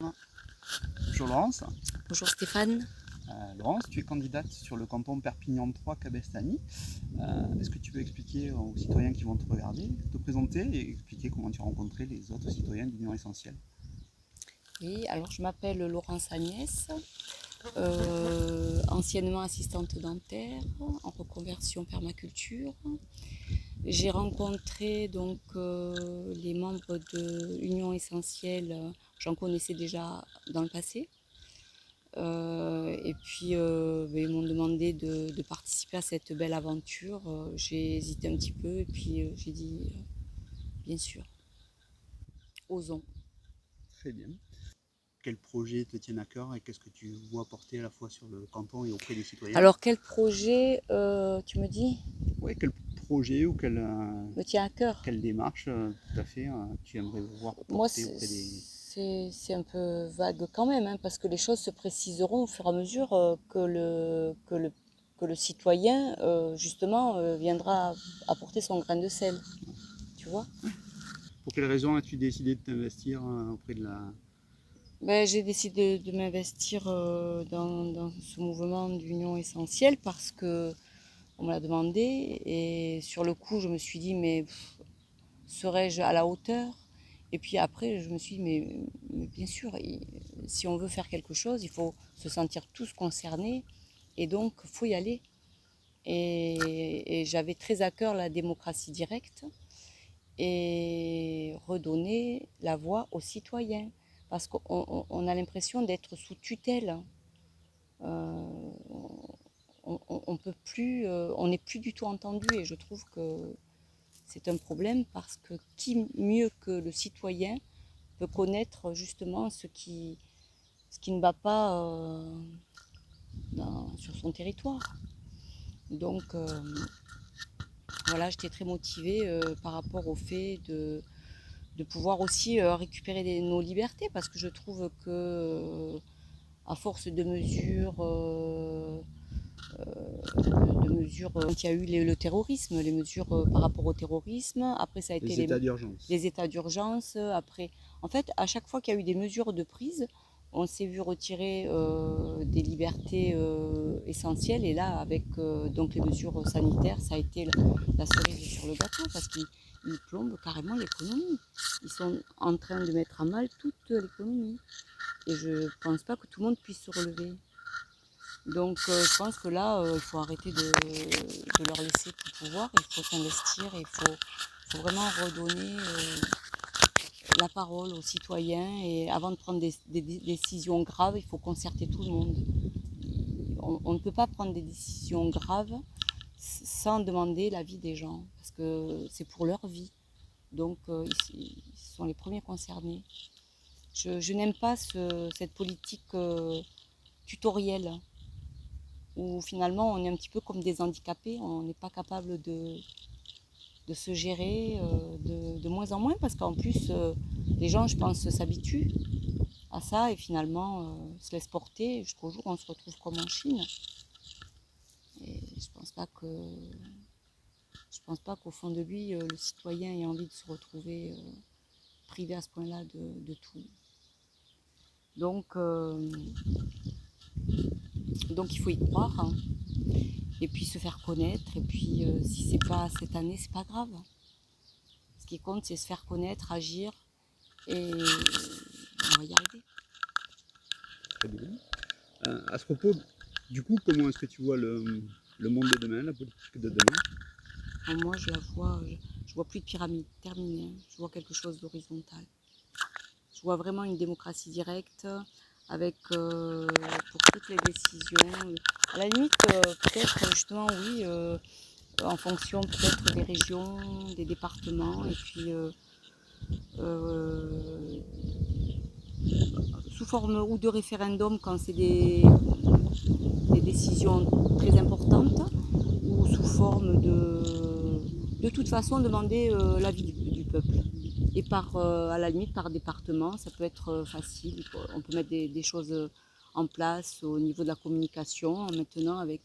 Bonjour Laurence. Bonjour Stéphane. Laurence, tu es candidate sur le canton Perpignan 3 Cabestany. Est-ce que tu peux expliquer aux citoyens qui vont te regarder, te présenter et expliquer comment tu as rencontré les autres citoyens d'Union Essentielle? Oui, alors je m'appelle Laurence Agnès, anciennement assistante dentaire en reconversion permaculture. J'ai rencontré donc les membres de Union Essentielle, j'en connaissais déjà dans le passé. Et puis ils m'ont demandé de participer à cette belle aventure. J'ai hésité un petit peu et puis j'ai dit bien sûr, osons. Très bien. Quels projets te tiennent à cœur et qu'est-ce que tu vois porter à la fois sur le canton et auprès des citoyens? Alors quel projet tu me dis Oui, quel projet ou me tient à cœur? quelle démarche tout à fait tu aimerais voir Moi, porter auprès des... c'est un peu vague quand même, hein, parce que les choses se préciseront au fur et à mesure que le citoyen, justement, viendra apporter son grain de sel, tu vois. Pour quelles raisons as-tu décidé de t'investir auprès de la... Ben, j'ai décidé de m'investir dans ce mouvement d'union essentielle parce que on me l'a demandé et sur le coup, je me suis dit, mais serais-je à la hauteur? Et puis après, je me suis dit, mais bien sûr, si on veut faire quelque chose, il faut se sentir tous concernés et donc il faut y aller. Et j'avais très à cœur la démocratie directe et redonner la voix aux citoyens parce qu'on a l'impression d'être sous tutelle. Euh, on peut plus, on n'est plus du tout entendu et je trouve que c'est un problème parce que qui mieux que le citoyen peut connaître justement ce qui ne va pas sur son territoire. Donc voilà, j'étais très motivée par rapport au fait de pouvoir aussi récupérer nos libertés parce que je trouve que à force de mesures, quand il y a eu le terrorisme, les mesures par rapport au terrorisme, après ça a été Les états d'urgence. les états d'urgence, après, en fait, à chaque fois qu'il y a eu des mesures de prise, on s'est vu retirer des libertés essentielles et là, avec donc les mesures sanitaires, ça a été la cerise sur le gâteau parce qu'ils plombent carrément l'économie. Ils sont en train de mettre à mal toute l'économie et je ne pense pas que tout le monde puisse se relever. Donc je pense que là, il faut arrêter de leur laisser tout pouvoir, il faut s'investir, il faut vraiment redonner la parole aux citoyens et avant de prendre des décisions graves, il faut concerter tout le monde. On ne peut pas prendre des décisions graves sans demander l'avis des gens, parce que c'est pour leur vie. Donc ils sont les premiers concernés. Je n'aime pas cette politique tutorielle où finalement on est un petit peu comme des handicapés, on n'est pas capable de se gérer de moins en moins parce qu'en plus les gens je pense s'habituent à ça et finalement se laissent porter jusqu'au jour où on se retrouve comme en Chine. Et je pense pas qu'au fond de lui le citoyen ait envie de se retrouver privé à ce point-là de tout. Donc, donc il faut y croire, hein. Et puis se faire connaître. Et puis si c'est pas cette année, c'est pas grave. Ce qui compte, c'est se faire connaître, agir et on va y arriver. Très bien. À ce propos, du coup, comment est-ce que tu vois le monde de demain, la politique de demain? Alors moi, je vois plus de pyramide terminée. Je vois quelque chose d'horizontal. Je vois vraiment une démocratie directe avec pour toutes les décisions. À la limite, peut-être justement, oui, en fonction peut-être des régions, des départements, et puis euh, sous forme ou de référendum quand c'est des décisions très importantes, ou sous forme de toute façon demander l'avis du peuple. Et par, à la limite par département, ça peut être facile. On peut mettre des choses en place au niveau de la communication maintenant avec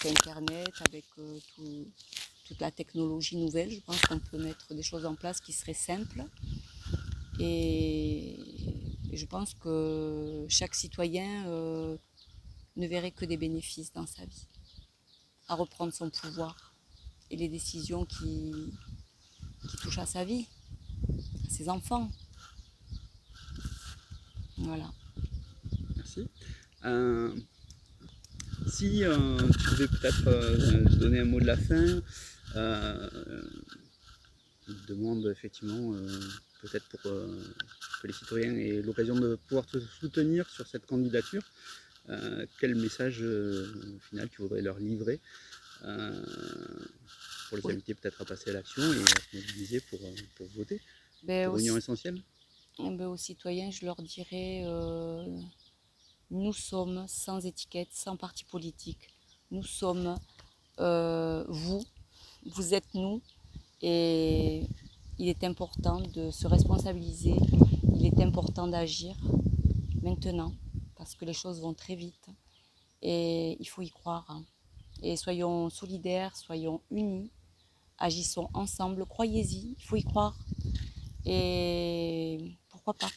Internet, avec toute la technologie nouvelle. Je pense qu'on peut mettre des choses en place qui seraient simples et Et je pense que chaque citoyen ne verrait que des bénéfices dans sa vie, à reprendre son pouvoir et les décisions qui touchent à sa vie, à ses enfants. Voilà. Merci. Euh, Si tu pouvais peut-être donner un mot de la fin, je te demande effectivement peut-être pour que les citoyens aient l'occasion de pouvoir te soutenir sur cette candidature, quel message final tu voudrais leur livrer euh, pour les Oui. inviter peut-être à passer à l'action et à se mobiliser pour voter, Ben, pour Union Essentielle? aux citoyens, je leur dirais nous sommes sans étiquette, sans parti politique. Nous sommes vous, vous êtes nous, et il est important de se responsabiliser, il est important d'agir maintenant, parce que les choses vont très vite, et il faut y croire. Et soyons solidaires, soyons unis, agissons ensemble, croyez-y, il faut y croire, et pourquoi pas,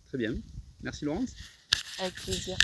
Très bien. Merci Laurence. avec plaisir.